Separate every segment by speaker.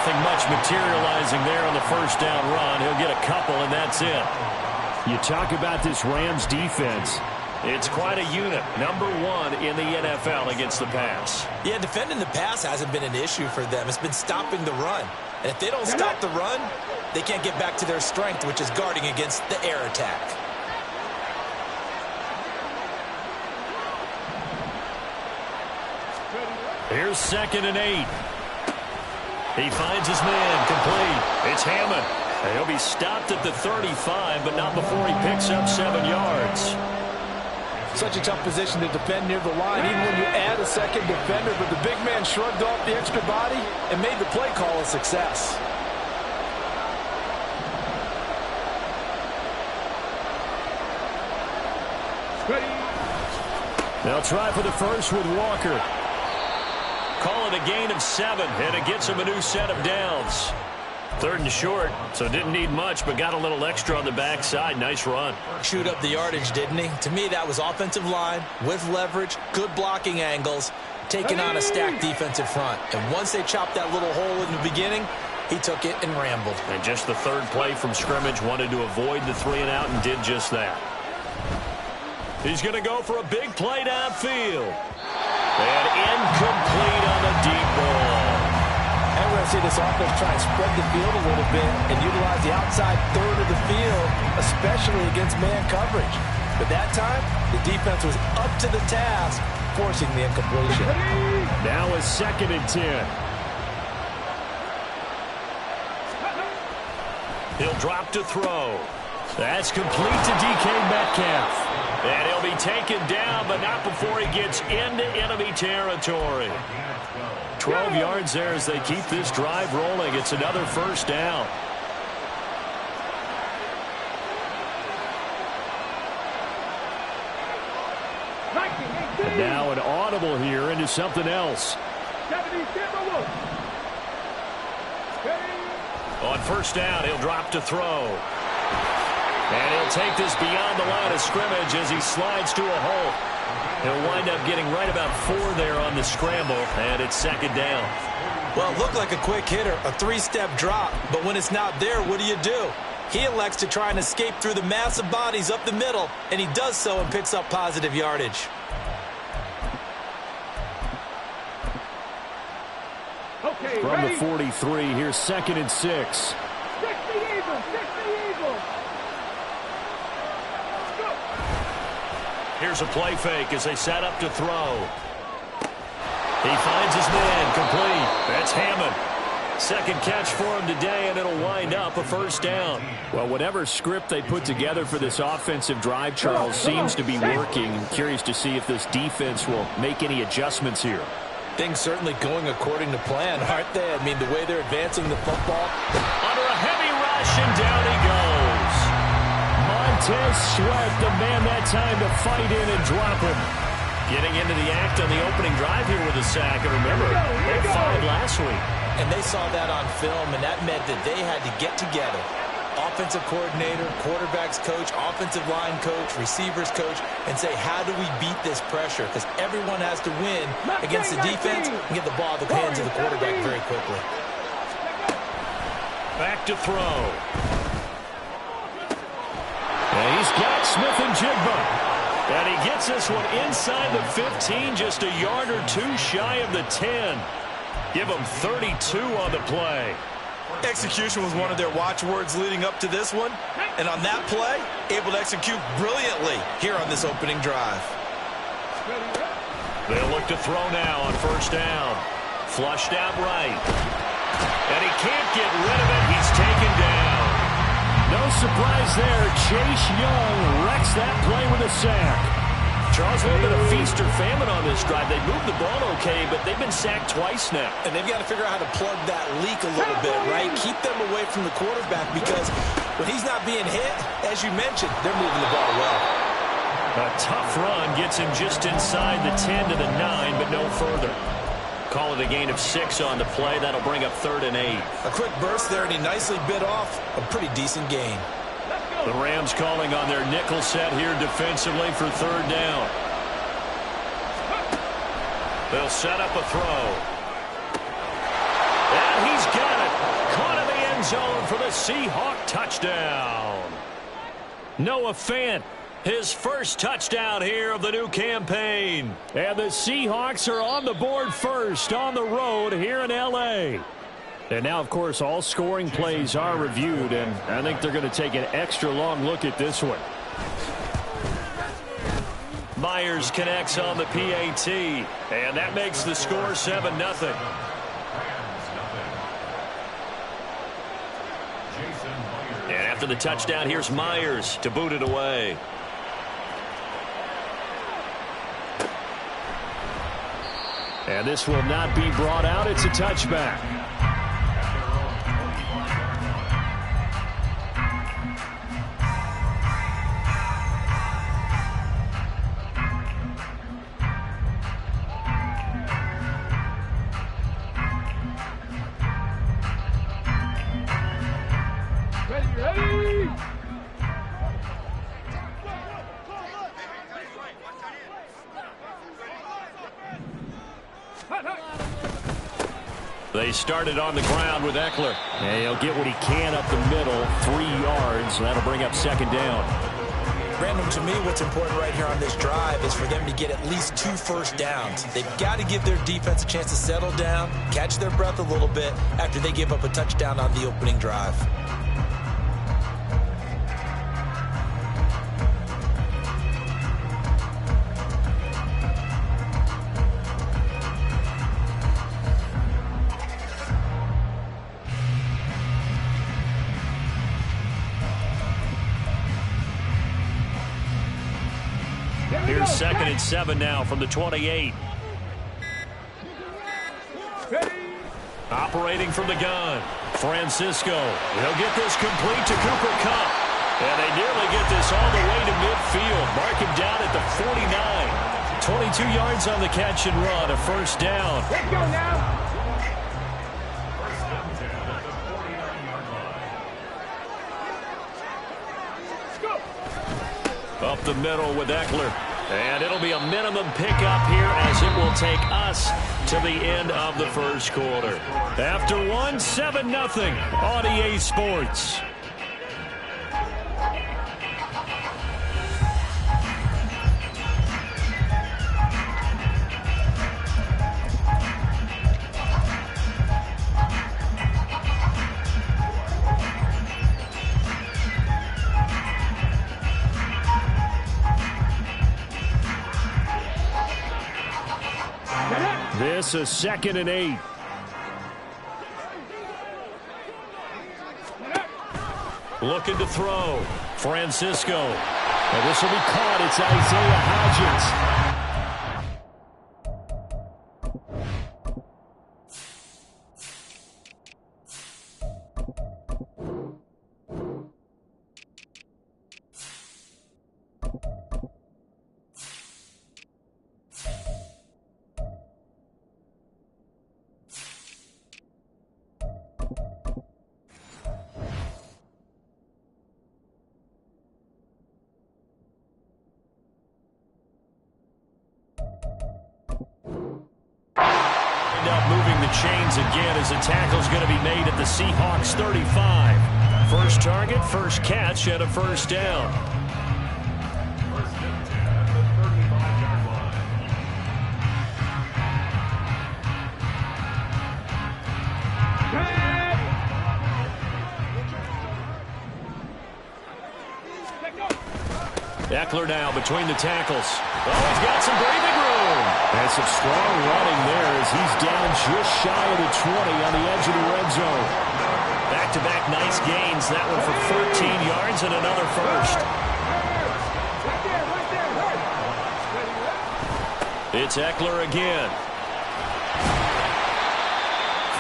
Speaker 1: Nothing much materializing there on the first down run. He'll get a couple, and that's it.
Speaker 2: You talk about this Rams defense.
Speaker 1: It's quite a unit. Number 1 in the NFL against the pass.
Speaker 3: Yeah, defending the pass hasn't been an issue for them. It's been stopping the run. And if they don't stop the run, they can't get back to their strength, which is guarding against the air attack.
Speaker 1: Here's 2nd and 8. He finds his man, complete. It's Hammond. He'll be stopped at the 35, but not before he picks up 7 yards.
Speaker 4: Such a tough position to defend near the line, even when you add a second defender, but the big man shrugged off the extra body and made the play call a success.
Speaker 1: They'll try for the first with Walker. Call it a gain of 7, and it gets him a new set of downs. 3rd and short, so didn't need much, but got a little extra on the backside. Nice run.
Speaker 3: Chewed up the yardage, didn't he? To me, that was offensive line with leverage, good blocking angles, taking on a stacked defensive front. And once they chopped that little hole in the beginning, he took it and rambled.
Speaker 1: And just the 3rd play from scrimmage, wanted to avoid the 3 and out and did just that. He's going to go for a big play downfield. And incomplete on the deep ball.
Speaker 4: And we're going to see this offense try and spread the field a little bit and utilize the outside third of the field, especially against man coverage. But that time, the defense was up to the task, forcing the incompletion.
Speaker 2: Now a 2nd and 10.
Speaker 1: He'll drop to throw. That's complete to DK Metcalf. And he'll be taken down, but not before he gets into enemy territory. 12 yards there as they keep this drive rolling. It's another first down.
Speaker 2: And now an audible here into something else.
Speaker 1: On first down, he'll drop to throw. And he'll take this beyond the line of scrimmage as he slides to a hole. He'll wind up getting right about 4 there on the scramble, and it's 2nd down.
Speaker 3: Well, it looked like a quick hitter, a 3-step drop, but when it's not there, what do? He elects to try and escape through the massive bodies up the middle, and he does so and picks up positive yardage.
Speaker 2: From the 43, here's 2nd and 6.
Speaker 1: Here's a play fake as they set up to throw. He finds his man, complete. That's Hammond. 2nd catch for him today, and it'll wind up a first down.
Speaker 2: Well, whatever script they put together for this offensive drive, Charles, seems to be working. I'm curious to see if this defense will make any adjustments here.
Speaker 4: Things certainly going according to plan, aren't they? I mean, the way they're advancing the football.
Speaker 1: Under a heavy rush, and down he goes.
Speaker 2: Montez Sweat, the man that time to fight in and drop him.
Speaker 1: Getting into the act on the opening drive here with a sack. And remember, they had 5 last week.
Speaker 3: And they saw that on film, and that meant that they had to get together. Offensive coordinator, quarterbacks coach, offensive line coach, receivers coach, and say, how do we beat this pressure? Because everyone has to win against the defense and get the ball out of the hands of the quarterback very quickly.
Speaker 1: Back to throw.
Speaker 2: And he's got Smith and Jigba.
Speaker 1: And he gets this one inside the 15, just a yard or 2 shy of the 10. Give him 32 on the play.
Speaker 3: Execution was one of their watchwords leading up to this one. And on that play, able to execute brilliantly here on this opening drive.
Speaker 1: They'll look to throw now on first down. Flushed out right. And he can't get rid of it. He's taken down.
Speaker 2: No surprise there. Chase Young wrecks that play with a sack.
Speaker 1: Charles, a little bit of feast or famine on this drive. They moved the ball okay, but they've been sacked twice now.
Speaker 3: And they've got to figure out how to plug that leak a little bit, right? Keep them away from the quarterback because when he's not being hit, as you mentioned, they're moving the ball well.
Speaker 1: A tough run gets him just inside the 10 to the 9, but no further. Call it a gain of 6 on the play. That'll bring up 3rd and 8.
Speaker 3: A quick burst there, and he nicely bit off a pretty decent gain.
Speaker 1: The Rams calling on their nickel set here defensively for 3rd down. They'll set up a throw. And he's got it. zone for the Seahawk touchdown. Noah Fant, his first touchdown here of the new campaign.
Speaker 2: And the Seahawks are on the board first on the road here in L.A. And now, of course, all scoring plays are reviewed, and I think they're going to take an extra long look at this one.
Speaker 1: Myers connects on the PAT, and that makes the score 7-0. And after the touchdown, here's Myers to boot it away.
Speaker 2: And this will not be brought out. It's a touchback.
Speaker 1: They started on the ground with Ekeler.
Speaker 2: And he'll get what he can up the middle, 3 yards, and that'll bring up second down.
Speaker 3: Brandon, to me, what's important right here on this drive is for them to get at least 2 first downs. They've got to give their defense a chance to settle down, catch their breath a little bit after they give up a touchdown on the opening drive.
Speaker 1: Here's 2nd and 7 now from the 28. Operating from the gun, Francisco. He'll get this complete to Cooper Kupp. And they nearly get this all the way to midfield. Mark him down at the 49. 22 yards on the catch and run, a first down.
Speaker 5: Let's go now.
Speaker 1: Up the middle with Ekeler. And it'll be a minimum pickup here as it will take us to the end of the first quarter. After 1, 7-0 on EA Sports.
Speaker 2: This is 2nd and 8.
Speaker 1: Looking to throw. Francisco. And this will be caught. It's Isaiah Hodgins. Moving the chains again as the tackle's going to be made at the Seahawks 35. First target, first catch, and a first down. Ekeler now between the tackles. Oh, he's got some breathing room.
Speaker 2: And some strong running there as he's down just shy of the 20 on the edge of the red zone.
Speaker 1: Back-to-back nice gains. That one for 14 yards and another first. It's Ekeler again.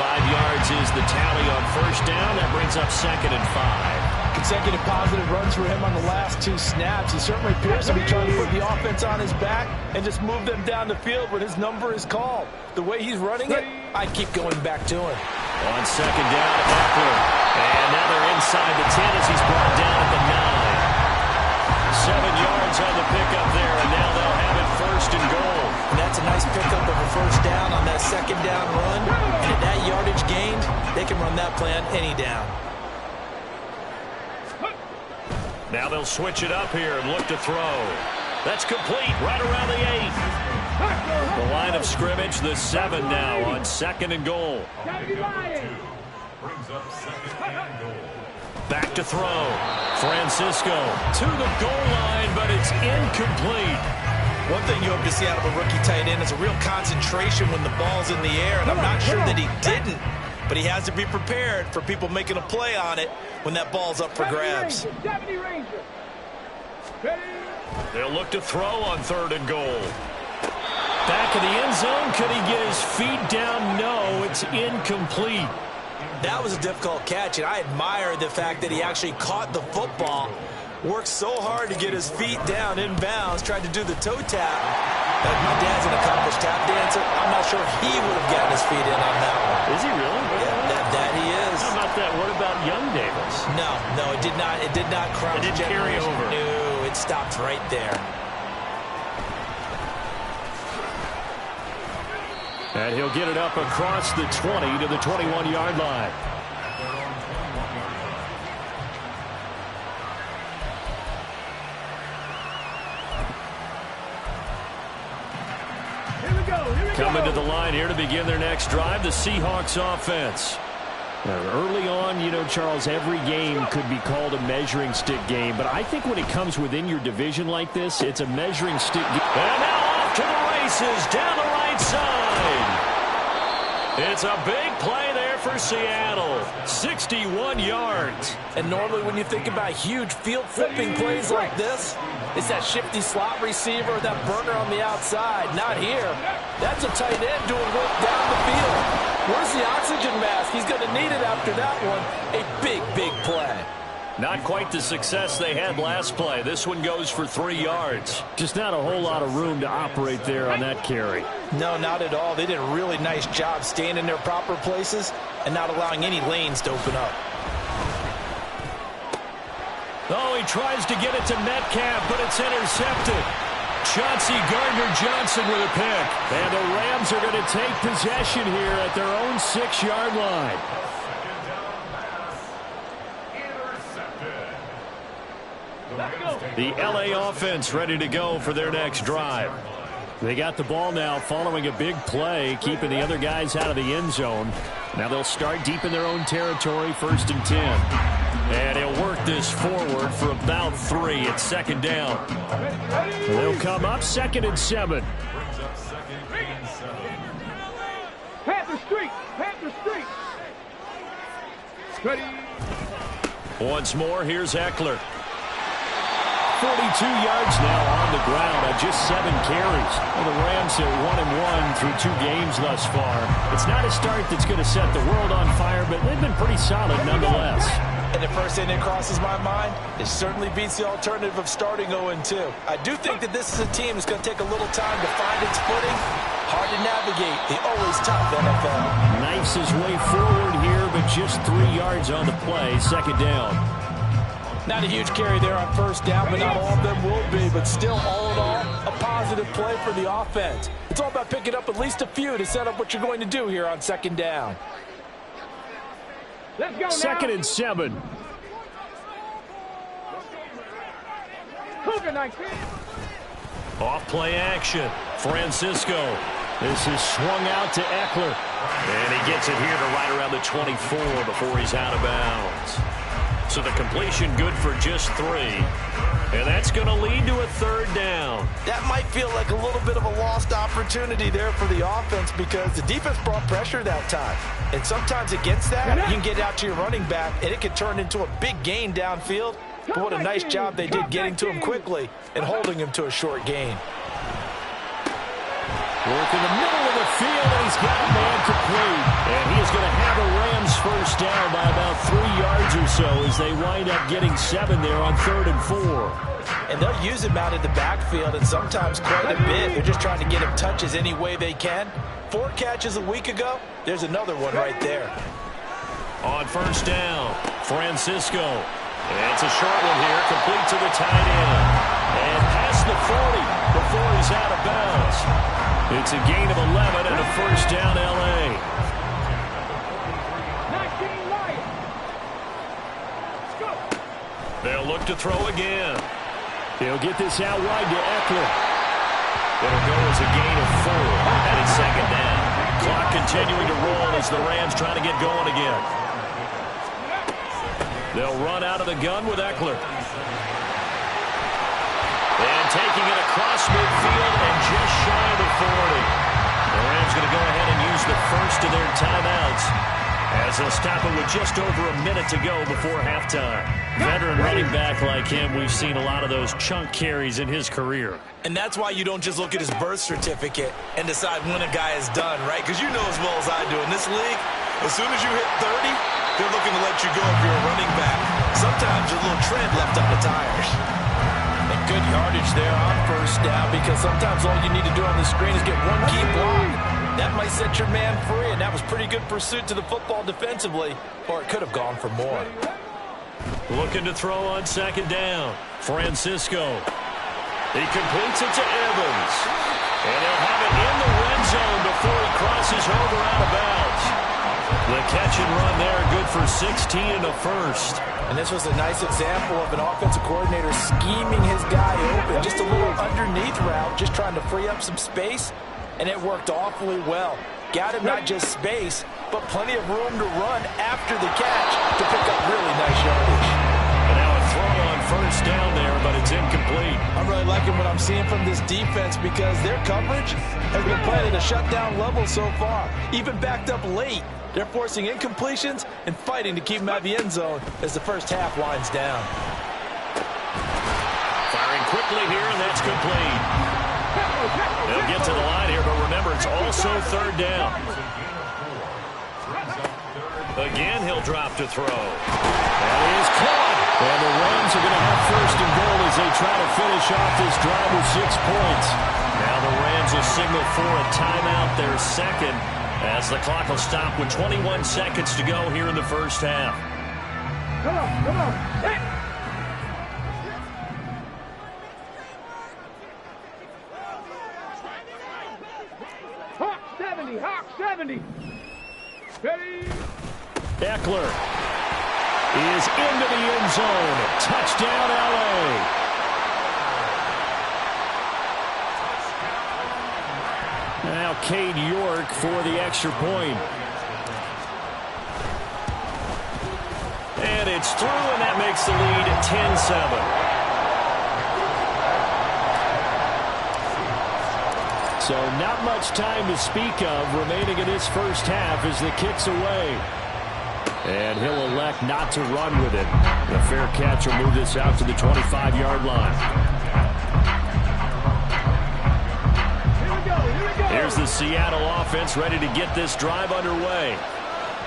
Speaker 1: 5 yards is the tally on first down. That brings up 2nd and 5.
Speaker 4: Consecutive positive runs for him on the last 2 snaps. He certainly appears to be trying to put the offense on his back and just move them down the field when his number is called. The way he's running it, I'd keep going back to him.
Speaker 1: On second down, Ekeler. And now they're inside the 10 as he's brought down at the 9. 7 yards on the pickup there, and now they'll have it first and goal.
Speaker 3: And that's a nice pickup of a first down on that second down run. And at that yardage gained, they can run that play on any down.
Speaker 1: Now they'll switch it up here and look to throw. That's complete right around the 8. The line of scrimmage, the 7 now on 2nd and goal. Back to throw. Francisco to the goal line, but it's incomplete.
Speaker 3: One thing you hope to see out of a rookie tight end is a real concentration when the ball's in the air, and I'm not sure that he didn't, but he has to be prepared for people making a play on it when that ball's up for grabs.
Speaker 1: They'll look to throw on 3rd and goal. Back of the end zone. Could he get his feet down? No, it's incomplete.
Speaker 3: That was a difficult catch, and I admire the fact that he actually caught the football, worked so hard to get his feet down inbounds, tried to do the toe tap. My dad's an accomplished tap dancer. I'm not sure he would have gotten his feet in on that one.
Speaker 2: Is he really?
Speaker 3: Yeah, that he is.
Speaker 2: How about that? What about young Davis?
Speaker 3: No, it did not. It did not cross.
Speaker 2: It didn't carry over.
Speaker 3: No, it stopped right there.
Speaker 2: And he'll get it up across the 20 to the 21-yard line. Coming to the line here to begin their next drive, the Seahawks offense. Early on, you know, Charles, every game could be called a measuring stick game, but I think when it comes within your division like this, it's a measuring stick game.
Speaker 1: And now off to the races down the right side. It's a big play there for Seattle. 61 yards.
Speaker 4: And normally when you think about huge field flipping plays like this, it's that shifty slot receiver, that burner on the outside. Not here. That's a tight end doing work down the field. Where's the oxygen mask? He's going to need it after that one. A big, big play.
Speaker 2: Not quite the success they had last play. This one goes for 3 yards. Just not a whole lot of room to operate there on that carry.
Speaker 3: No, not at all. They did a really nice job staying in their proper places and not allowing any lanes to open up.
Speaker 2: Oh, he tries to get it to Metcalf, but it's intercepted. Chauncey Gardner-Johnson with a pick. And the Rams are going to take possession here at their own 6-yard line. The LA offense ready to go for their next drive. They got the ball now following a big play, keeping the other guys out of the end zone. Now they'll start deep in their own territory, 1st and 10. And he'll work this forward for about 3. It's 2nd down. They'll come up 2nd and 7.
Speaker 5: Panther Street! Panther Street! Ready?
Speaker 2: Once more, here's Eckler. 42 yards now on the ground on just 7 carries. Well, the Rams are 1-1 through 2 games thus far. It's not a start that's going to set the world on fire, but they've been pretty solid nonetheless.
Speaker 3: And the first thing that crosses my mind, it certainly beats the alternative of starting 0-2. I do think that this is a team that's going to take a little time to find its footing. Hard to navigate the always tough NFL.
Speaker 2: Knifes his way forward here, but just 3 yards on the play, 2nd down.
Speaker 4: Not a huge carry there on 1st down, but not all of them will be. But still, all in all, a positive play for the offense. It's all about picking up at least a few to set up what you're going to do here on 2nd down.
Speaker 5: Let's go now.
Speaker 2: 2nd and 7.
Speaker 5: Cougar 19.
Speaker 1: Off play action. Francisco.
Speaker 2: This is swung out to Eckler.
Speaker 1: And he gets it here to right around the 24 before he's out of bounds. So the completion good for just 3. And that's going to lead to a 3rd down.
Speaker 3: That might feel like a little bit of a lost opportunity there for the offense because the defense brought pressure that time. And sometimes against that, you can get out to your running back, and it can turn into a big gain downfield. But what a nice job they did getting to him quickly and holding him to a short gain.
Speaker 2: Work in the middle of the field, and he's got a man complete. And he is going to have a Rams 1st down by about 3 yards or so as they wind up getting 7 there on 3rd and 4.
Speaker 3: And they'll use him out in the backfield, and sometimes quite a bit. They're just trying to get him touches any way they can. 4 catches a week ago. There's another one right there.
Speaker 1: On 1st down, Francisco. And it's a short one here, complete to the tight end. And past the 40 before he's out of bounds. It's a gain of 11 and a 1st down, L.A.
Speaker 5: 19 Lions. Let's go.
Speaker 1: They'll look to throw again.
Speaker 2: He'll get this out wide to Eckler.
Speaker 1: It'll go as a gain of 4, and it's second down. Clock continuing to roll as the Rams try to get going again. They'll run out of the gun with Eckler. And taking it across midfield and just shy of the 40. The Rams going to go ahead and use the first of their timeouts as they'll stop it with just over a minute to go before halftime. Veteran running back like him, we've seen a lot of those chunk carries in his career.
Speaker 3: And that's why you don't just look at his birth certificate and decide when a guy is done, right? Because you know as well as I do, in this league, as soon as you hit 30, they're looking to let you go if you're a running back. Sometimes a little tread left on the tires.
Speaker 4: And good yardage there on first down, because sometimes all you need to do on the screen is get one key block. That might set your man free, and that was pretty good pursuit to the football defensively, or it could have gone for more.
Speaker 1: Looking to throw on second down. Francisco. He completes it to Evans. And he'll have it in the red zone before he crosses over out of bounds. The catch and run there, good for 16 and a first.
Speaker 4: And this was a nice example of an offensive coordinator scheming his guy open. Just a little underneath route, just trying to free up some space. And it worked awfully well. Got him not just space, but plenty of room to run after the catch to pick up really nice yardage.
Speaker 1: And now a throw on first down there, but it's incomplete.
Speaker 4: I'm really liking what I'm seeing from this defense because their coverage has been playing at a shutdown level so far. Even backed up late, they're forcing incompletions and fighting to keep them out of the end zone as the first half winds down.
Speaker 1: Firing quickly here, and that's complete. They'll get to the line here, but remember, it's also third down. Again, he'll drop to throw. That is caught. And the Rams are going to have first and goal as they try to finish off this drive with 6 points. Now the Rams will signal for a timeout, their second, as the clock will stop with 21 seconds to go here in the first half.
Speaker 5: Come on. Hey. Hawk 70. Ready.
Speaker 2: Eckler is into the end zone. Touchdown, L.A. Now Cade York for the extra point.
Speaker 1: And it's through, and that makes the lead 10-7.
Speaker 2: So not much time to speak of remaining in this first half as the kick's away. And he'll elect not to run with it. The fair catch will move this out to the 25-yard line. Here's the Seattle offense ready to get this drive underway.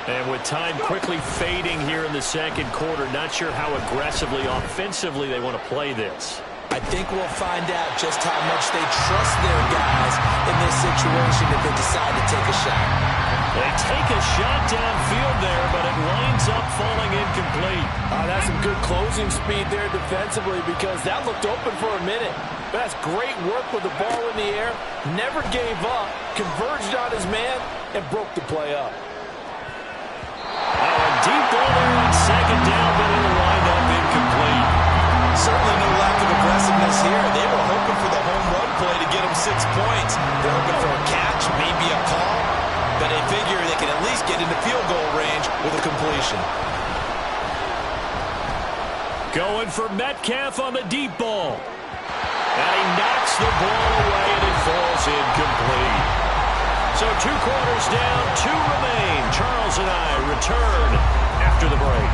Speaker 2: And with time quickly fading here in the second quarter, not sure how aggressively, offensively they want to play this.
Speaker 3: I think we'll find out just how much they trust their guys in this situation if they decide to take a shot.
Speaker 1: They take a shot downfield there, but it winds up falling incomplete.
Speaker 4: That's some good closing speed there defensively because that looked open for a minute. But that's great work with the ball in the air. Never gave up, converged on his man, and broke the play up.
Speaker 1: A deep ball there on second down, but it'll wind up incomplete.
Speaker 3: Certainly no lack of aggressiveness here. They were hoping for the home run play to get them 6 points. They're hoping for a catch, maybe a call, but they figure they can at least get into field goal range with a completion.
Speaker 1: Going for Metcalf on the deep ball. And he knocks the ball away, and it falls incomplete. So 2 quarters down, 2 remain. Charles and I return after the break.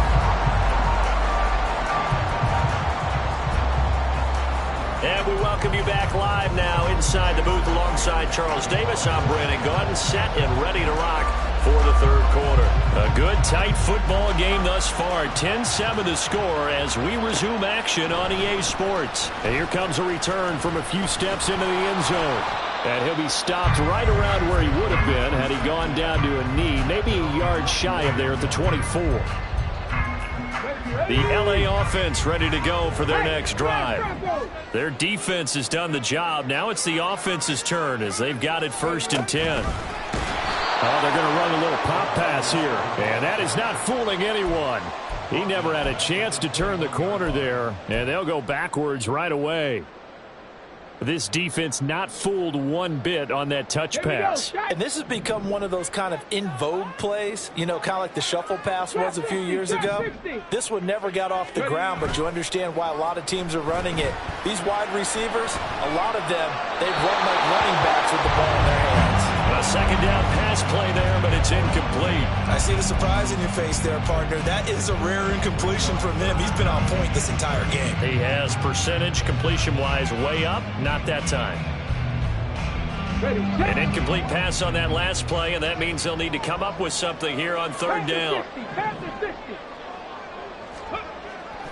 Speaker 1: And we welcome you back live now inside the booth alongside Charles Davis. I'm Brandon Gaudin, set and ready to rock for the third quarter. A good, tight football game thus far. 10-7 the score as we resume action on EA Sports. And here comes a return from a few steps into the end zone. And he'll be stopped right around where he would have been had he gone down to a knee, maybe a yard shy of there at the 24. The LA offense ready to go for their next drive. Their defense has done the job. Now it's the offense's turn as they've got it 1st and 10.
Speaker 2: Oh, they're going to run a little pop pass here. And that is not fooling anyone. He never had a chance to turn the corner there. And they'll go backwards right away. This defense not fooled one bit on that touch pass.
Speaker 4: And this has become one of those kind of in vogue plays, you know, kind of like the shuffle pass was a few years ago. This one never got off the ground, but you understand why a lot of teams are running it. These wide receivers, a lot of them, they run like running backs with the ball in their hands.
Speaker 1: A second down pass play there, but it's incomplete.
Speaker 3: I see the surprise in your face there, partner. That is a rare incompletion from him. He's been on point this entire game.
Speaker 1: He has percentage completion-wise way up. Not that time. An incomplete pass on that last play, and that means they'll need to come up with something here on third down.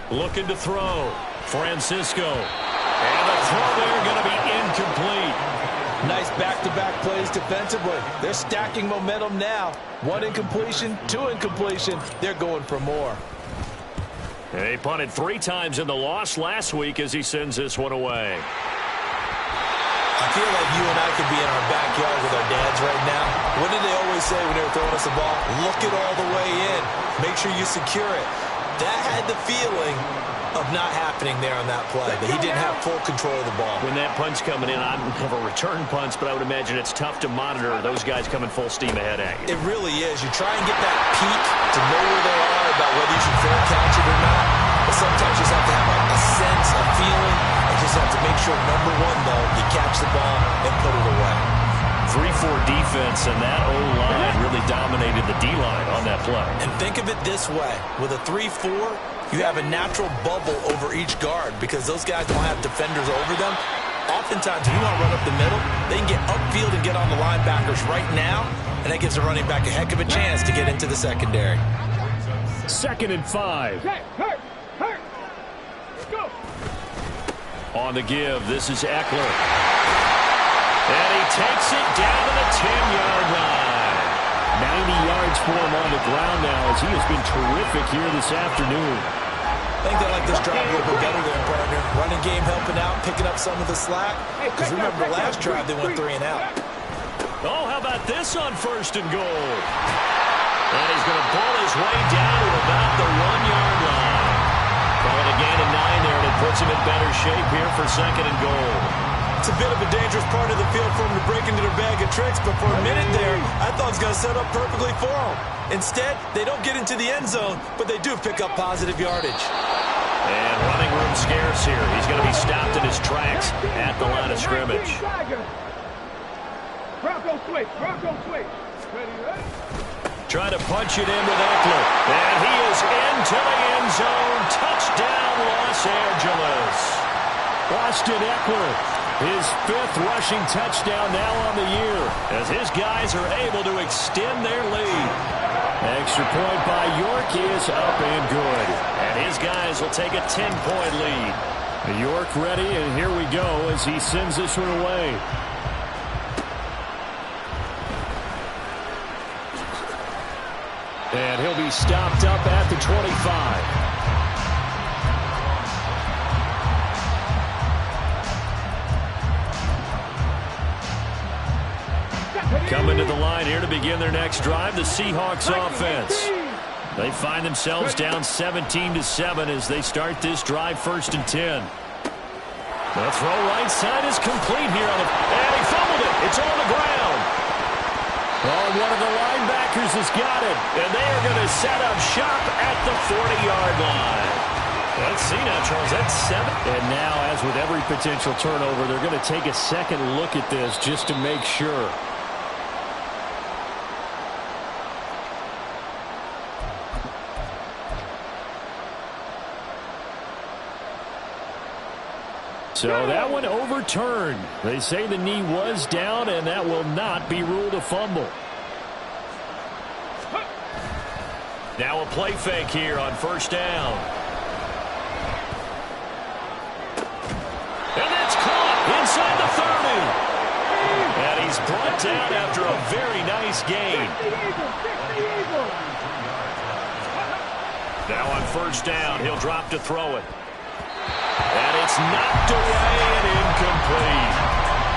Speaker 1: Looking to throw. Francisco. And the throw there going to be incomplete.
Speaker 3: Nice back-to-back plays defensively. They're stacking momentum now. One incompletion, two incompletion. They're going for more.
Speaker 1: And he punted 3 times in the loss last week as he sends this one away.
Speaker 3: I feel like you and I could be in our backyard with our dads right now. What did they always say when they were throwing us the ball? Look it all the way in. Make sure you secure it. That had the feeling of not happening there on that play, that he didn't have full control of the ball.
Speaker 1: When that punch coming in, I don't have a return punch, but I would imagine it's tough to monitor those guys coming full steam ahead at you.
Speaker 3: It really is. You try and get that peek to know where they are about whether you should fair catch it or not, but sometimes you just have to have a sense, a feeling, and just have to make sure, number one, though, you catch the ball and put it away.
Speaker 1: 3-4 defense, and that O-line really dominated the D-line on that play.
Speaker 3: And think of it this way. With a 3-4, you have a natural bubble over each guard because those guys don't have defenders over them. Oftentimes, if you want to run up the middle, they can get upfield and get on the linebackers right now, and that gives the running back a heck of a chance to get into the secondary.
Speaker 2: 2nd and 5.
Speaker 5: Hurt. Go.
Speaker 2: On the give, this is Eckler.
Speaker 1: And he takes it down to the 10-yard line.
Speaker 2: 90 yards for him on the ground now as he has been terrific here this afternoon.
Speaker 3: I think they like this drive a little bit better there, partner. Running game helping out, picking up some of the slack. Because remember, the last drive they went 3 and out.
Speaker 1: Oh, how about this on 1st and goal? And he's going to pull his way down to about the 1-yard line. Call it a gain of 9 there, and it puts him in better shape here for 2nd and goal.
Speaker 3: It's a bit of a dangerous part of the field for him to break into their bag of tricks, but for a minute there, I thought it was going to set up perfectly for him. Instead, they don't get into the end zone, but they do pick up positive yardage.
Speaker 1: And running room scarce here. He's going to be stopped in his tracks at the line of scrimmage.
Speaker 5: Bronco switch. Ready?
Speaker 1: Trying to punch it in with Eckler. And he is into the end zone. Touchdown, Los Angeles.
Speaker 2: Austin Eckler, his 5th rushing touchdown now on the year,
Speaker 1: as his guys are able to extend their lead.
Speaker 2: Extra point by York is up and good.
Speaker 1: And his guys will take a 10-point lead.
Speaker 2: York ready, and here we go as he sends this one away. And he'll be stopped up at the 25. Coming to the line here to begin their next drive, the Seahawks offense. They find themselves down 17-7 as they start this drive 1st and 10. The throw right side is complete here on the, and he fumbled it. It's on the ground. Oh, one of the linebackers has got it, and they are going to set up shop at the 40-yard line. Let's see now, Charles. That's 7. And now, as with every potential turnover, they're going to take a second look at this just to make sure. So that one overturned. They say the knee was down, and that will not be ruled a fumble.
Speaker 1: Now a play fake here on 1st down. And that's caught inside the 30. And he's brought down after a very nice gain. Now on 1st down, he'll drop to throw it. And it's knocked away and incomplete.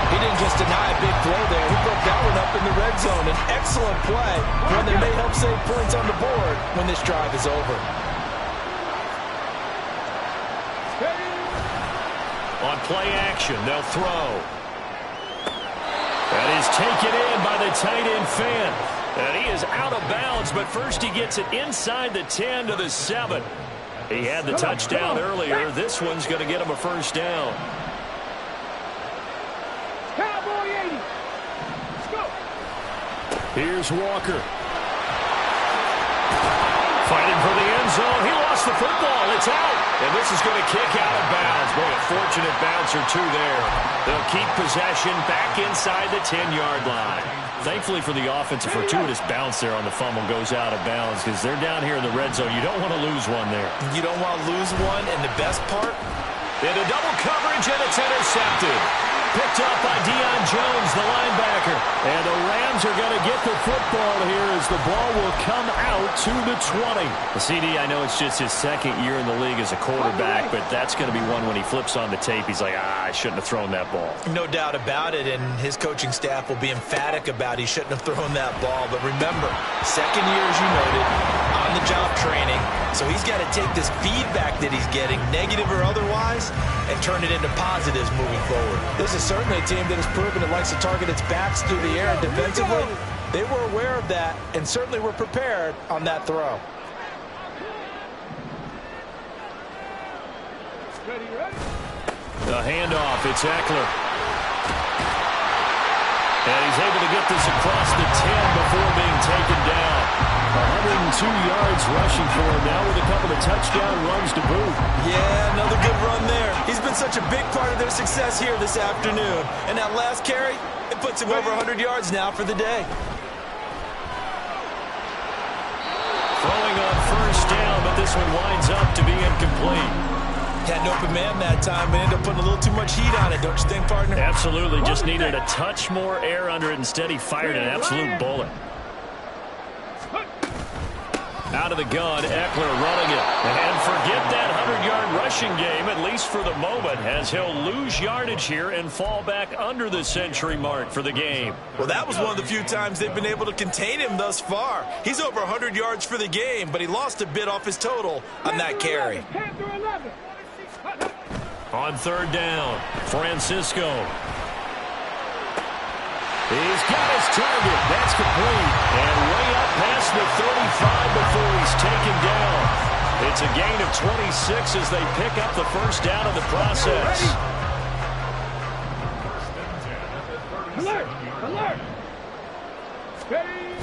Speaker 4: He didn't just deny a big throw there. He broke that one up in the red zone. An excellent play, one that may help save points on the board when this drive is over.
Speaker 1: On play action, they'll throw. That is taken in by the tight end Fant. And he is out of bounds, but first he gets it inside the 10 to the 7. He had the touchdown earlier. This one's going to get him a first down.
Speaker 5: Cowboy 80. Let's go.
Speaker 1: Here's Walker. Fighting for the end zone. He lost the football. It's out. And this is going to kick out of bounds. Boy, a fortunate bounce or two there. They'll keep possession back inside the 10-yard line. Thankfully for the offense, a fortuitous bounce there on the fumble goes out of bounds because they're down here in the red zone. You don't want to lose one there.
Speaker 3: You don't want to lose one, and the best part?
Speaker 1: Into double coverage, and it's intercepted. Picked up by Deion Jones, the linebacker. And the Rams are going to get the football here as the ball will come out to the 20. The CD, I know it's just his second year in the league as a quarterback, but that's going to be one when he flips on the tape. He's like, I shouldn't have thrown that ball.
Speaker 3: No doubt about it, and his coaching staff will be emphatic about he shouldn't have thrown that ball. But remember, second year, as you noted, on-the-job training. So he's got to take this feedback that he's getting, negative or otherwise, and turn it into positives moving forward.
Speaker 4: This is certainly a team that has proven it likes to target its backs through the air and defensively. They were aware of that and certainly were prepared on that throw.
Speaker 5: Ready, ready.
Speaker 1: The handoff, it's Eckler. And he's able to get this across the 10 before being taken down. 102 yards rushing for him now with a couple of touchdown runs to boot.
Speaker 3: Yeah, another good run there. He's been such a big part of their success here this afternoon. And that last carry, it puts him over 100 yards now for the day.
Speaker 1: Throwing on first down, but this one winds up to be incomplete.
Speaker 3: Had an open man that time, but ended up putting a little too much heat on it, don't you think, partner?
Speaker 1: Absolutely, just needed a touch more air under it. Instead, he fired an absolute bullet. Out of the gun, Eckler running it. And forget that 100-yard rushing game, at least for the moment, as he'll lose yardage here and fall back under the century mark for the game.
Speaker 3: Well, that was one of the few times they've been able to contain him thus far. He's over 100 yards for the game, but he lost a bit off his total on that carry.
Speaker 5: 10 through 11.
Speaker 1: On third down, Francisco. He's got his target. That's complete. And way up past the 35 before he's taken down. It's a gain of 26 as they pick up the first down in the process.
Speaker 5: Alert! Alert! Ready!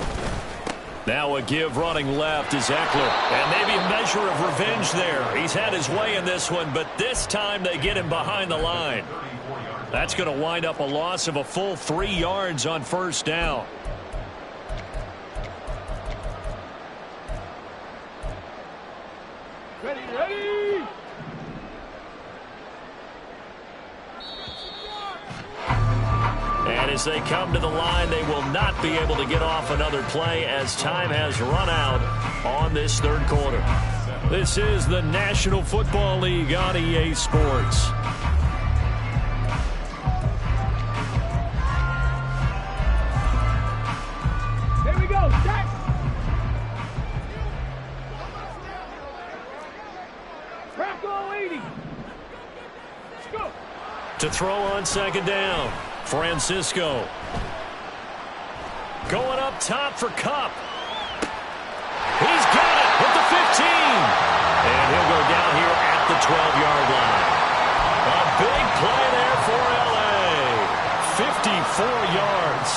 Speaker 1: Now a give running left is Eckler. And maybe a measure of revenge there. He's had his way in this one, but this time they get him behind the line. That's going to wind up a loss of a full 3 yards on first down.
Speaker 5: Ready, ready!
Speaker 1: And as they come to the line, they will not be able to get off another play as time has run out on this third quarter. This is the National Football League on EA Sports.
Speaker 5: Here we go, set! Bracco 80! Let's go!
Speaker 1: To throw on second down, Francisco. Going up top for Kupp. He's got it at the 15. And he'll go down here at the 12-yard line. A big play there for L.A. 54 yards.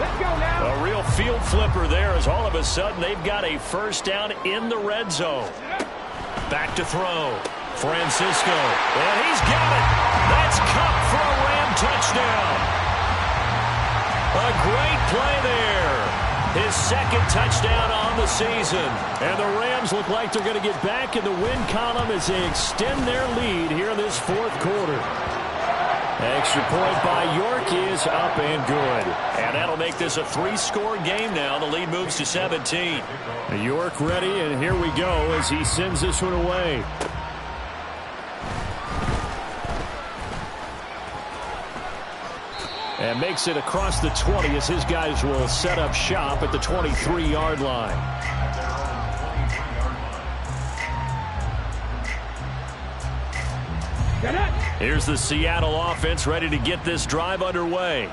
Speaker 5: Let's go now!
Speaker 1: A real field flipper there as all of a sudden they've got a first down in the red zone. Back to throw. Francisco. And he's got it. That's Kupp for a Ram touchdown. A great play there. His second touchdown on the season. And the Rams look like they're going to get back in the win column as they extend their lead here in this fourth quarter. Extra point by York is up and good. And that'll make this a 3-score game now. The lead moves to 17. York ready, and here we go as he sends this one away.
Speaker 2: And makes it across the 20 as his guys will set up shop at the 23-yard line. Here's the Seattle offense ready to get this drive underway.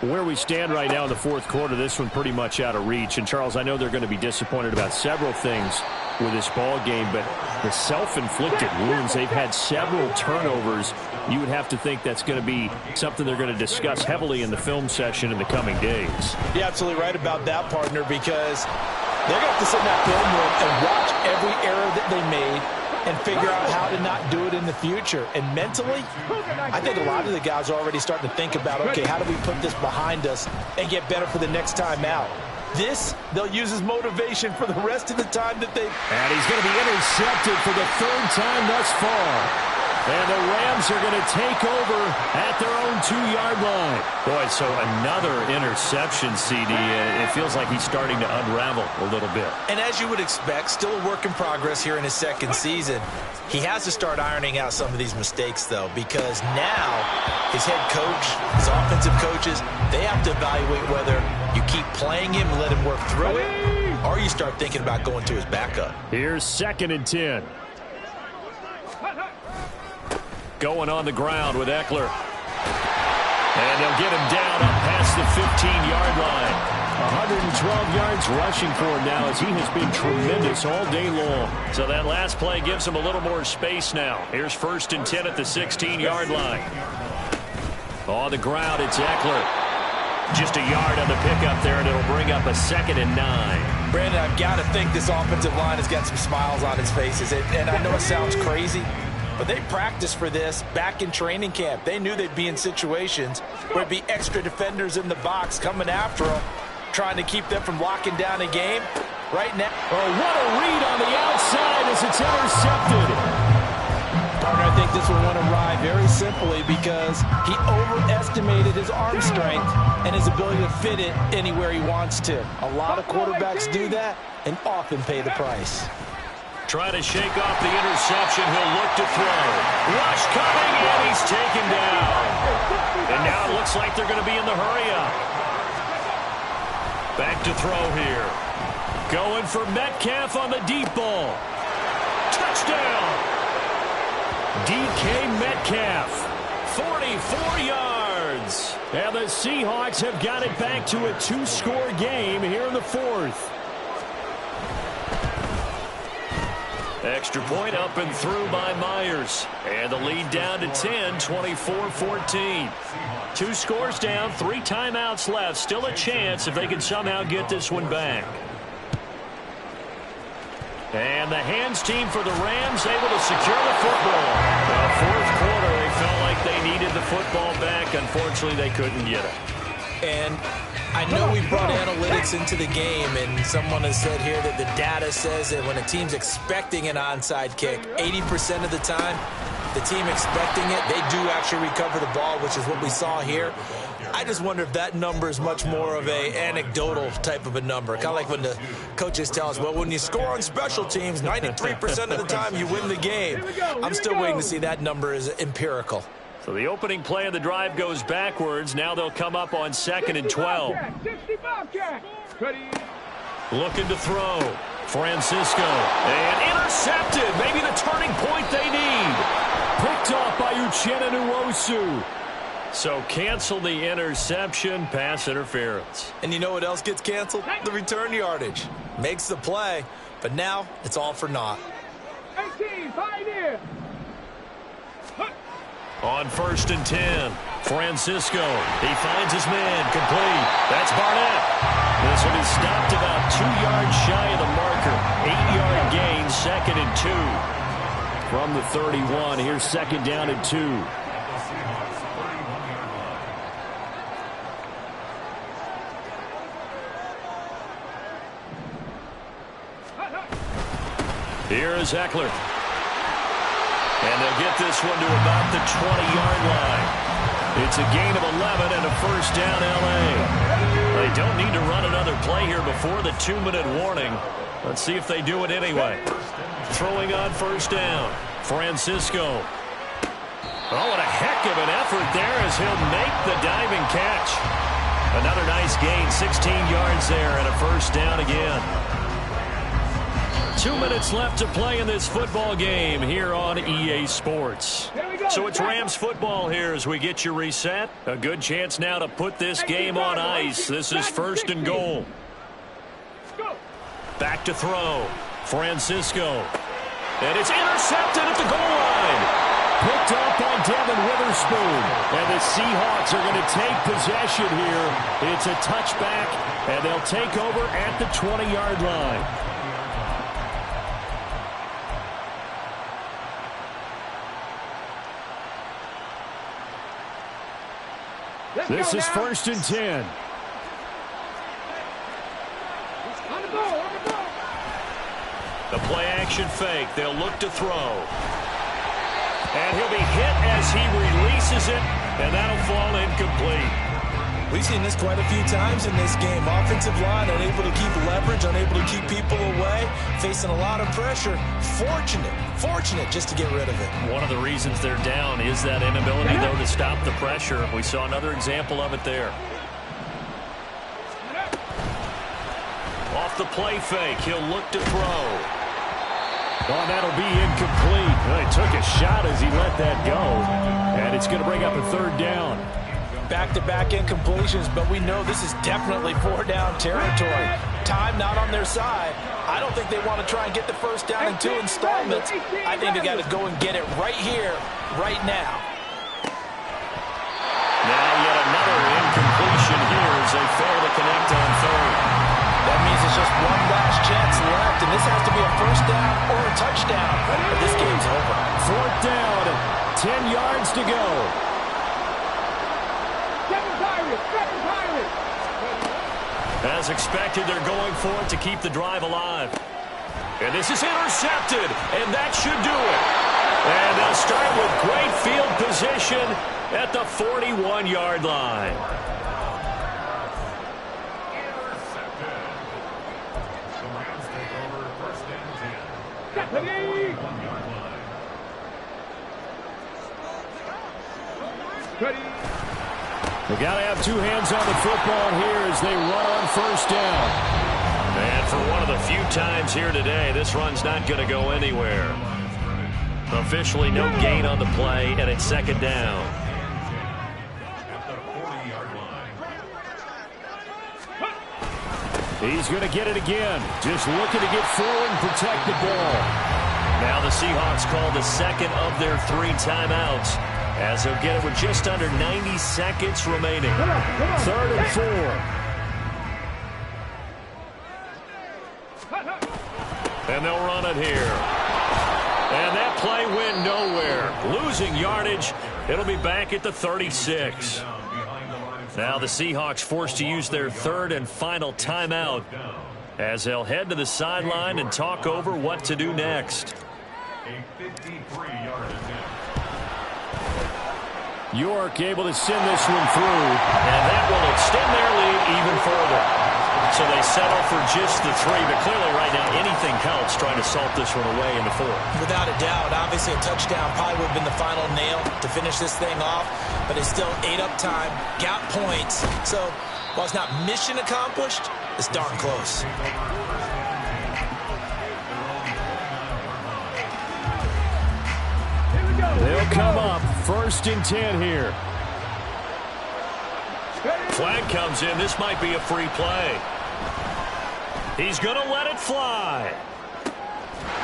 Speaker 2: Where we stand right now in the fourth quarter, this one pretty much out of reach. And, Charles, I know they're going to be disappointed about several things with this ball game, but the self-inflicted wounds, they've had several turnovers. You would have to think that's going to be something they're going to discuss heavily in the film session in the coming days.
Speaker 4: You're absolutely right about that, partner, because they're going to have to sit in that film room and watch every error that they made and figure out how to not do it in the future. And mentally, I think a lot of the guys are already starting to think about, okay, how do we put this behind us and get better for the next time out? This, they'll use as motivation for the rest of the time that they...
Speaker 2: And he's going to be intercepted for the third time thus far. And the Rams are going to take over at their own 2-yard line. Boy, so another interception, CD. It feels like he's starting to unravel a little bit.
Speaker 3: And as you would expect, still a work in progress here in his second season. He has to start ironing out some of these mistakes, though, because now his head coach, his offensive coaches, they have to evaluate whether you keep playing him and let him work through it, or you start thinking about going to his backup.
Speaker 2: Here's 2nd and 10. Going on the ground with Eckler. And they'll get him down up past the 15-yard line. 112 yards rushing for him now as he has been tremendous all day long. So that last play gives him a little more space now. Here's 1st and 10 at the 16-yard line. On the ground, it's Eckler. Just a yard on the pickup there, and it'll bring up a 2nd and 9.
Speaker 4: Brandon, I've got to think this offensive line has got some smiles on its faces. And I know it sounds crazy, but they practiced for this back in training camp. They knew they'd be in situations where it'd be extra defenders in the box coming after them, trying to keep them from locking down a game. Right now,
Speaker 2: oh, what a read on the outside as it's intercepted.
Speaker 4: Partner, I think this one went awry very simply because he overestimated his arm strength and his ability to fit it anywhere he wants to. A lot of quarterbacks do that and often pay the price.
Speaker 2: Trying to shake off the interception. He'll look to throw. Rush coming, and he's taken down. And now it looks like they're going to be in the hurry-up. Back to throw here. Going for Metcalf on the deep ball. Touchdown! DK Metcalf, 44 yards. And the Seahawks have got it back to a 2-score game here in the fourth. Extra point up and through by Myers. And the lead down to 10, 24-14. 2 scores down, 3 timeouts left. Still a chance if they can somehow get this one back. And the hands team for the Rams able to secure the football. Well, fourth quarter, they felt like they needed the football back. Unfortunately, they couldn't get it.
Speaker 3: And I know we brought analytics into the game, and someone has said here that the data says that when a team's expecting an onside kick, 80% of the time, the team expecting it, they do actually recover the ball, which is what we saw here. I just wonder if that number is much more of a anecdotal type of a number. Kind of like when the coaches tell us, well, when you score on special teams, 93% of the time you win the game. I'm still waiting to see that number is empirical.
Speaker 2: So the opening play of the drive goes backwards. Now they'll come up on 2nd and 12. Looking to throw. Francisco. And intercepted. Maybe the turning point they need. Picked off by Uchenna Nwosu. So cancel the interception, pass interference.
Speaker 3: And you know what else gets canceled? The return yardage. Makes the play, but now it's all for naught.
Speaker 5: 18, pioneer.
Speaker 2: On 1st and 10, Francisco. He finds his man, complete. That's Barnett. This one is stopped about 2 yards shy of the marker. 8-yard gain, 2nd and 2. From the 31, here's 2nd down and 2. Here is Eckler. And they'll get this one to about the 20-yard line. It's a gain of 11 and a first down, L.A. They don't need to run another play here before the 2-minute warning. Let's see if they do it anyway. Throwing on 1st down. Francisco. Oh, what a heck of an effort there as he'll make the diving catch. Another nice gain, 16 yards there and a first down again. 2 minutes left to play in this football game here on EA Sports. So it's Rams football here as we get you reset. A good chance now to put this game on ice. This is first and goal. Back to throw. Francisco. And it's intercepted at the goal line. Picked up by Devin Witherspoon. And the Seahawks are going to take possession here. It's a touchback, and they'll take over at the 20-yard line. This is first and 10.
Speaker 5: On the ball.
Speaker 2: The play-action fake. They'll look to throw. And he'll be hit as he releases it, and that'll fall incomplete.
Speaker 3: We've seen this quite a few times in this game. Offensive line unable to keep leverage, unable to keep people away, facing a lot of pressure. Fortunate just to get rid of it.
Speaker 2: One of the reasons they're down is that inability, though, to stop the pressure. We saw another example of it there. Off the play fake, he'll look to throw. Oh, that'll be incomplete. Well, he took a shot as he let that go. And it's going to bring up a third down.
Speaker 4: Back-to-back incompletions, but we know this is definitely four-down territory. Time not on their side. I don't think they want to try and get the first down in 2 installments. I think they got to go and get it right here, right now.
Speaker 2: Now yet another incompletion here as they fail to connect on third.
Speaker 4: That means it's just one last chance left, and this has to be a first down or a touchdown. But this game's over.
Speaker 2: Fourth down, 10 yards to go. As expected, they're going for it to keep the drive alive. And this is intercepted, and that should do it. And they'll start with great field position at the 41-yard line. They got to have two hands on the football here as they run on first down. And for one of the few times here today, this run's not going to go anywhere. Officially no gain on the play, and it's second down. He's going to get it again. Just looking to get forward and protect the ball. Now the Seahawks call the second of their 3 timeouts, as they'll get it with just under 90 seconds remaining. Third and 4. And they'll run it here. And that play went nowhere. Losing yardage. It'll be back at the 36. Now the Seahawks forced to use their third and final timeout as they'll head to the sideline and talk over what to do next. A 53-yard attempt. York able to send this one through, and that will extend their lead even further. So they settle for just the 3, but clearly right now anything helps trying to salt this one away in the 4th.
Speaker 3: Without a doubt, obviously a touchdown probably would have been the final nail to finish this thing off, but it's still ate up time, got points. So while it's not mission accomplished, it's darn close.
Speaker 2: They'll come up first and 10 here. Flag comes in. This might be a free play. He's going to let it fly.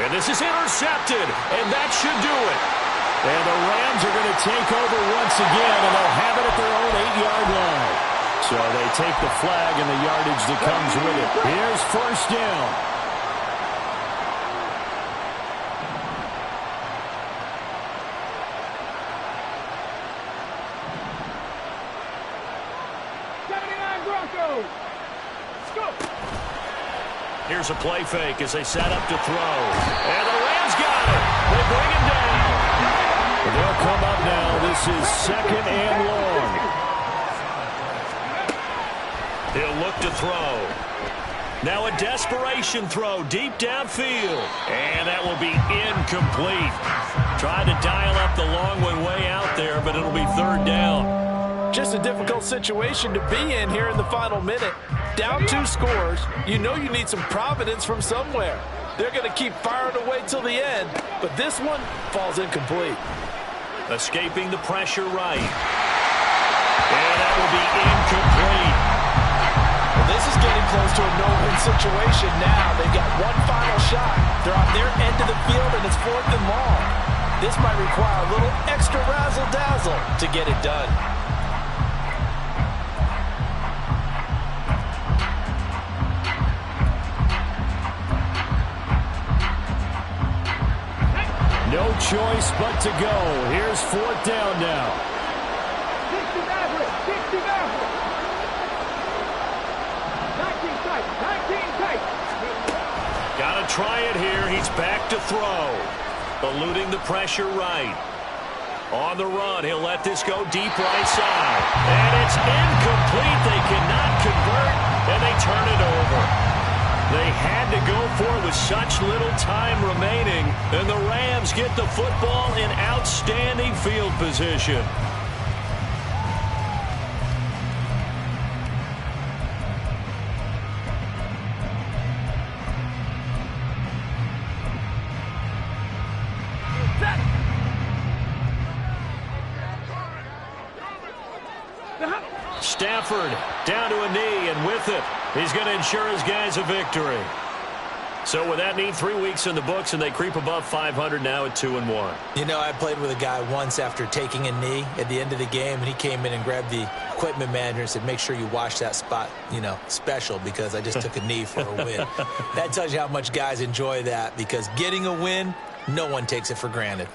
Speaker 2: And this is intercepted, and that should do it. And the Rams are going to take over once again, and they'll have it at their own 8-yard line. So they take the flag and the yardage that comes with it. Here's first down. Here's a play fake as they set up to throw. And the Rams got it. They bring him down. They'll come up now. This is second and long. He'll look to throw.
Speaker 1: Now a desperation throw deep downfield. And that will be incomplete. Tried to dial up the long way out there, but it'll be third down.
Speaker 4: Just a difficult situation to be in here in the final minute. Down 2 scores, you know you need some providence from somewhere. They're going to keep firing away till the end, but this one falls incomplete.
Speaker 1: Escaping the pressure right. And that will be incomplete.
Speaker 4: Well, this is getting close to a no-win situation now. They've got one final shot. They're on their end of the field, and it's 4th and long. This might require a little extra razzle-dazzle to get it done.
Speaker 2: No choice but to go. Here's 4th down now.
Speaker 5: 60 Maverick, 60 Maverick. 19 tight, 19 tight.
Speaker 1: Got to try it here. He's back to throw. Eluding the pressure right. On the run, he'll let this go deep right side. And it's incomplete. They cannot convert, and they turn it over. They had to go for it with such little time remaining, and the Rams get the football in outstanding field position. Stafford down to a knee, and with it, he's going to ensure his guys a victory. So with that need, 3 weeks in the books, and they creep above 500 now at 2-1.
Speaker 3: You know, I played with a guy once after taking a knee at the end of the game, and he came in and grabbed the equipment manager and said, make sure you wash that spot, you know, special, because I just took a knee for a win. That tells you how much guys enjoy that, because getting a win, no one takes it for granted.